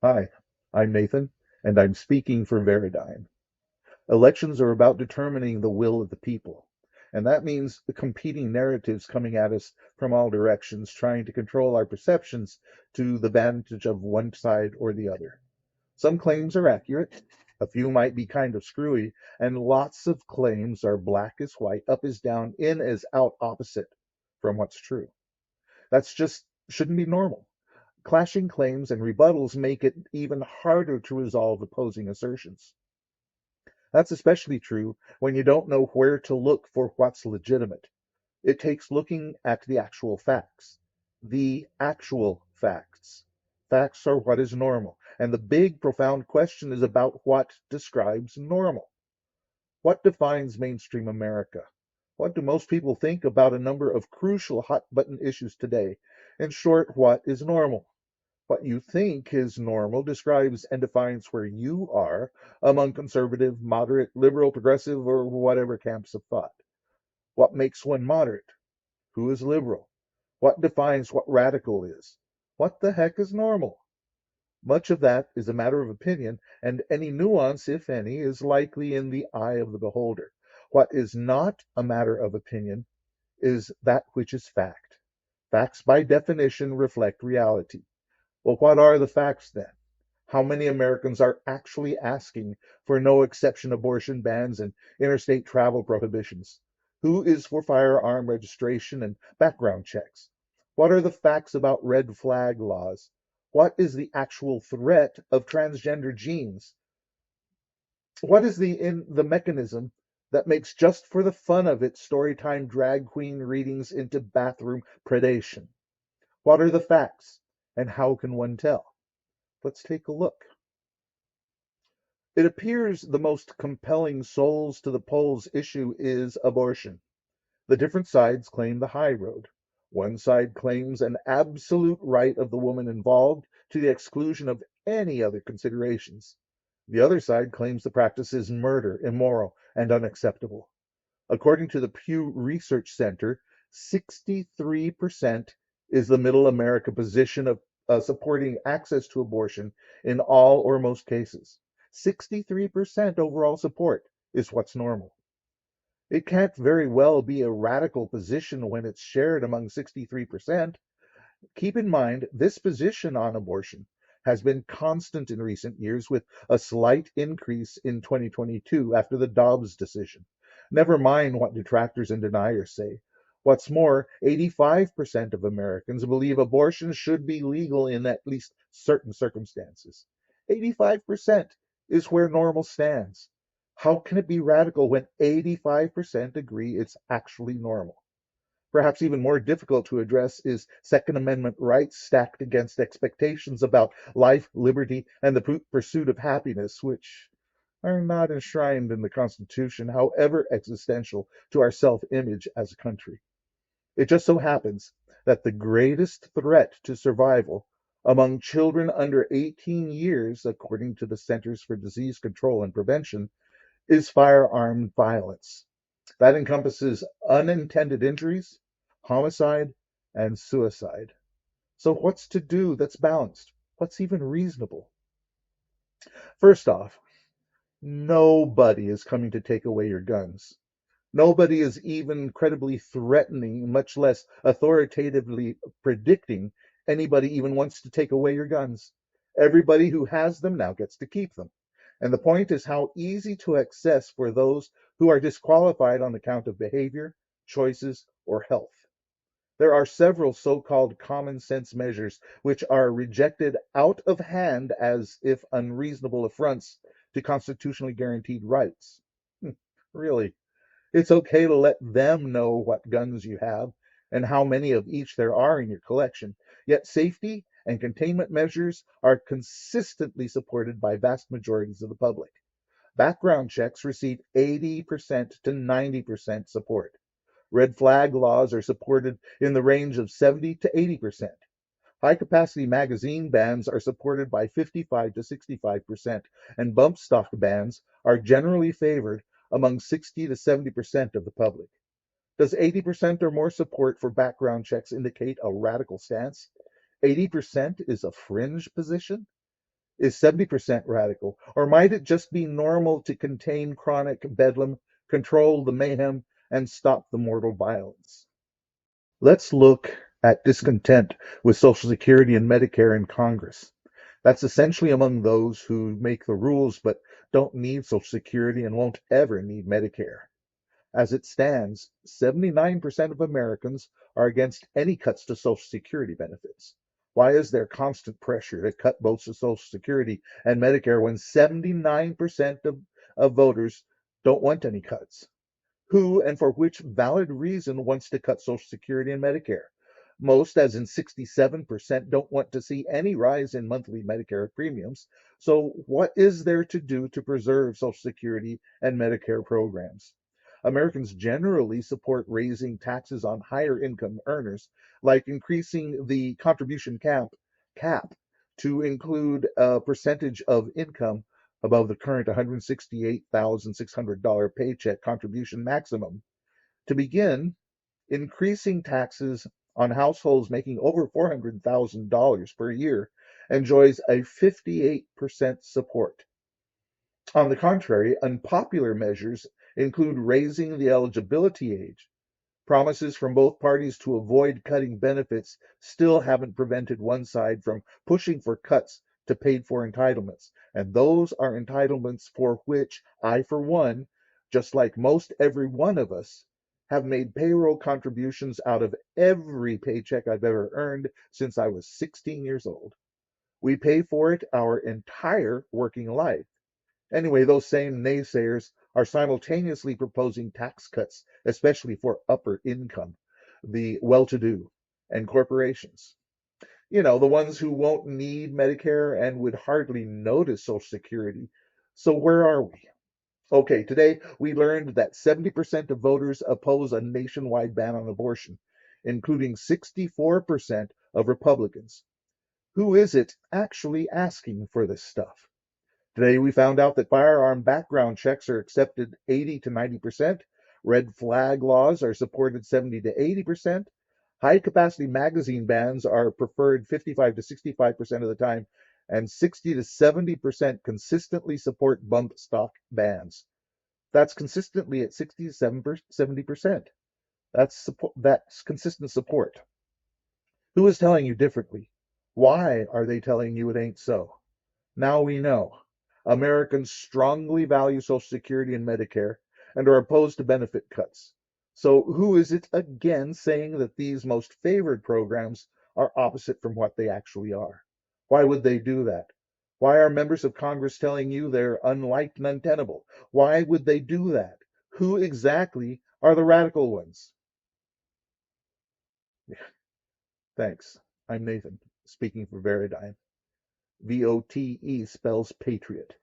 Hi, I'm Nathan, and I'm speaking for Veridyne. Elections are about determining the will of the people, and that means the competing narratives coming at us from all directions, trying to control our perceptions to the advantage of one side or the other. Some claims are accurate, a few might be kind of screwy, and lots of claims are black as white, up as down, in as out, opposite from what's true. That's just shouldn't be normal. Clashing claims and rebuttals make it even harder to resolve opposing assertions. That's especially true when you don't know where to look for what's legitimate. It takes looking at the actual facts. The actual facts. Facts are what is normal. And the big, profound question is about what describes normal. What defines mainstream America? What do most people think about a number of crucial hot button issues today? In short, what is normal? What you think is normal describes and defines where you are among conservative, moderate, liberal, progressive, or whatever camps of thought. What makes one moderate? Who is liberal? What defines what radical is? What the heck is normal? Much of that is a matter of opinion, and any nuance, if any, is likely in the eye of the beholder. What is not a matter of opinion is that which is fact. Facts, by definition, reflect reality. Well, what are the facts then? How many Americans are actually asking for no exception abortion bans and interstate travel prohibitions? Who is for firearm registration and background checks? What are the facts about red flag laws? What is the actual threat of transgender genes? What is the mechanism that makes just for the fun of it storytime drag queen readings into bathroom predation? What are the facts and how can one tell? Let's take a look. It appears the most compelling souls to the polls issue is abortion. The different sides claim the high road. One side claims an absolute right of the woman involved to the exclusion of any other considerations. The other side claims the practice is murder, immoral, and unacceptable. According to the Pew Research Center, 63% is the middle America position of supporting access to abortion in all or most cases. 63% overall support is what's normal. It can't very well be a radical position when it's shared among 63%. Keep in mind, this position on abortion has been constant in recent years, with a slight increase in 2022 after the Dobbs decision. Never mind what detractors and deniers say. What's more, 85% of Americans believe abortion should be legal in at least certain circumstances. 85% is where normal stands. How can it be radical when 85% agree it's actually normal? Perhaps even more difficult to address is Second Amendment rights stacked against expectations about life, liberty, and the pursuit of happiness, which are not enshrined in the Constitution, however existential to our self image as a country. It just so happens that the greatest threat to survival among children under 18 years, according to the Centers for Disease Control and Prevention, is firearm violence. That encompasses unintended injuries, homicide, and suicide. So, what's to do that's balanced? What's even reasonable? First off, nobody is coming to take away your guns. Nobody is even credibly threatening, much less authoritatively predicting anybody even wants to take away your guns. Everybody who has them now gets to keep them. And the point is how easy to access for those who are disqualified on account of behavior, choices, or health. There are several so-called common sense measures which are rejected out of hand as if unreasonable affronts to constitutionally guaranteed rights. Really, it's okay to let them know what guns you have and how many of each there are in your collection. Yet safety and containment measures are consistently supported by vast majorities of the public. Background checks receive 80% to 90% support. Red flag laws are supported in the range of 70 to 80%. High capacity magazine bans are supported by 55 to 65%, and bump stock bans are generally favored among 60 to 70% of the public. Does 80% or more support for background checks indicate a radical stance? 80% is a fringe position? Is 70% radical? Or might it just be normal to contain chronic bedlam, control the mayhem, and stop the mortal violence? Let's look at discontent with Social Security and Medicare in Congress. That's essentially among those who make the rules but don't need Social Security and won't ever need Medicare. As it stands, 79% of Americans are against any cuts to Social Security benefits. Why is there constant pressure to cut both the Social Security and Medicare when 79% of voters don't want any cuts? Who and for which valid reason wants to cut Social Security and Medicare? Most, as in 67%, don't want to see any rise in monthly Medicare premiums. So, what is there to do to preserve Social Security and Medicare programs? Americans generally support raising taxes on higher income earners, like increasing the contribution cap to include a percentage of income above the current $168,600 paycheck contribution maximum. To begin, increasing taxes on households making over $400,000 per year enjoys a 58% support. On the contrary, unpopular measures include raising the eligibility age. Promises from both parties to avoid cutting benefits still haven't prevented one side from pushing for cuts to paid for entitlements. And those are entitlements for which I, for one, just like most every one of us, have made payroll contributions out of every paycheck I've ever earned since I was 16 years old. We pay for it our entire working life. Anyway, those same naysayers are simultaneously proposing tax cuts, especially for upper income, the well to do, and corporations. The ones who won't need Medicare and would hardly notice Social Security. So, where are we? Okay, today we learned that 70% of voters oppose a nationwide ban on abortion, including 64% of Republicans. Who is it actually asking for this stuff? Today, we found out that firearm background checks are accepted 80 to 90%, red flag laws are supported 70 to 80%, high capacity magazine bans are preferred 55 to 65% of the time, and 60 to 70% consistently support bump stock bans. That's consistently at 60 to 70%. That's consistent support. Who is telling you differently? Why are they telling you it ain't so? Now we know. Americans strongly value Social Security and Medicare and are opposed to benefit cuts. So, who is it again saying that these most favored programs are opposite from what they actually are? Why would they do that? Why are members of Congress telling you they're unliked and untenable? Why would they do that? Who exactly are the radical ones? Thanks. I'm Nathan, speaking for Veridine. VOTE spells patriot.